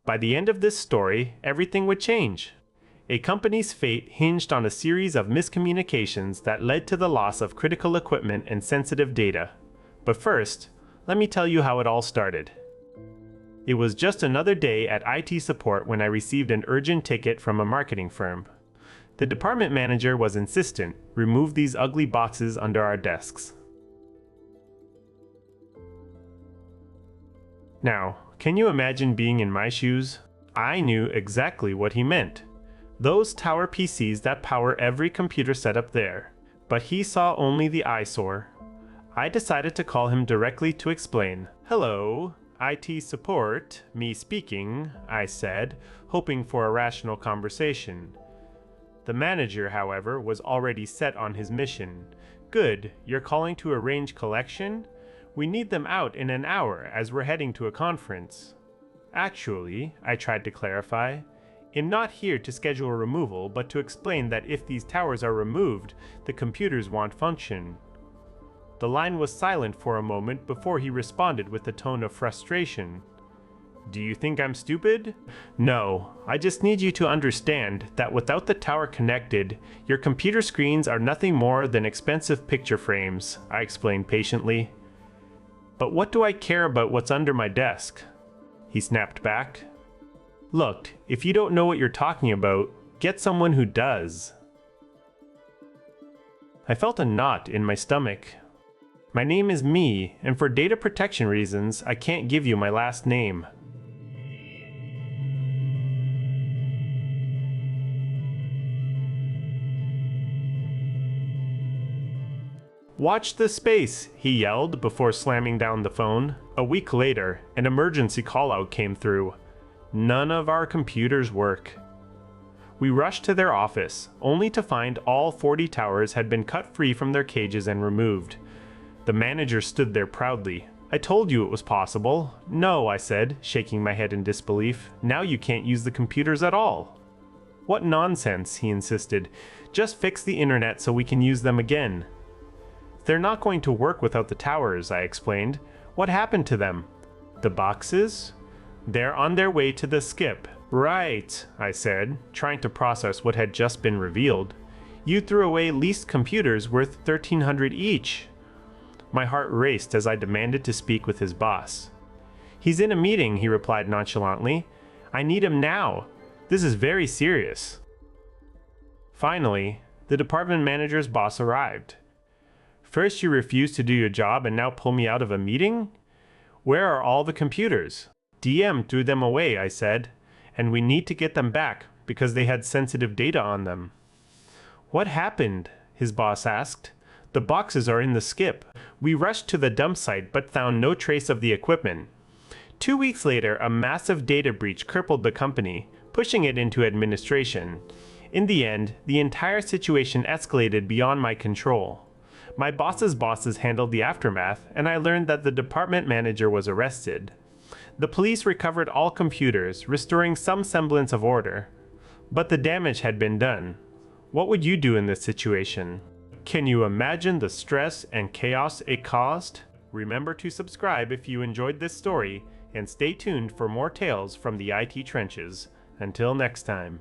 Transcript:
By the end of this story, everything would change. A company's fate hinged on a series of miscommunications that led to the loss of critical equipment and sensitive data. But first, let me tell you how it all started. It was just another day at IT support when I received an urgent ticket from a marketing firm. The department manager was insistent, remove these ugly boxes under our desks. Now, can you imagine being in my shoes? I knew exactly what he meant. Those tower PCs that power every computer setup there. But he saw only the eyesore. I decided to call him directly to explain. Hello, IT support, me speaking, I said, hoping for a rational conversation. The manager, however, was already set on his mission. Good, you're calling to arrange collection? We need them out in an hour as we're heading to a conference. Actually, I tried to clarify, I'm not here to schedule a removal, but to explain that if these towers are removed, the computers won't function. The line was silent for a moment before he responded with a tone of frustration. Do you think I'm stupid? No, I just need you to understand that without the tower connected, your computer screens are nothing more than expensive picture frames, I explained patiently. But what do I care about what's under my desk? He snapped back. Look, if you don't know what you're talking about, get someone who does. I felt a knot in my stomach. My name is Me, and for data protection reasons, I can't give you my last name. Watch the space, he yelled before slamming down the phone. A week later, an emergency call-out came through. None of our computers work. We rushed to their office, only to find all 40 towers had been cut free from their cages and removed. The manager stood there proudly. I told you it was possible. No, I said, shaking my head in disbelief. Now you can't use the computers at all. What nonsense, he insisted. Just fix the internet so we can use them again. They're not going to work without the towers, I explained. What happened to them? The boxes? They're on their way to the skip. Right, I said, trying to process what had just been revealed. You threw away leased computers worth $1,300 each. My heart raced as I demanded to speak with his boss. He's in a meeting, he replied nonchalantly. I need him now. This is very serious. Finally, the department manager's boss arrived. First you refuse to do your job and now pull me out of a meeting? Where are all the computers? DM threw them away, I said, and we need to get them back because they had sensitive data on them. What happened? His boss asked. The boxes are in the skip. We rushed to the dump site but found no trace of the equipment. 2 weeks later, a massive data breach crippled the company, pushing it into administration. In the end, the entire situation escalated beyond my control. My boss's bosses handled the aftermath, and I learned that the department manager was arrested. The police recovered all computers, restoring some semblance of order. But the damage had been done. What would you do in this situation? Can you imagine the stress and chaos it caused? Remember to subscribe if you enjoyed this story, and stay tuned for more tales from the IT trenches. Until next time.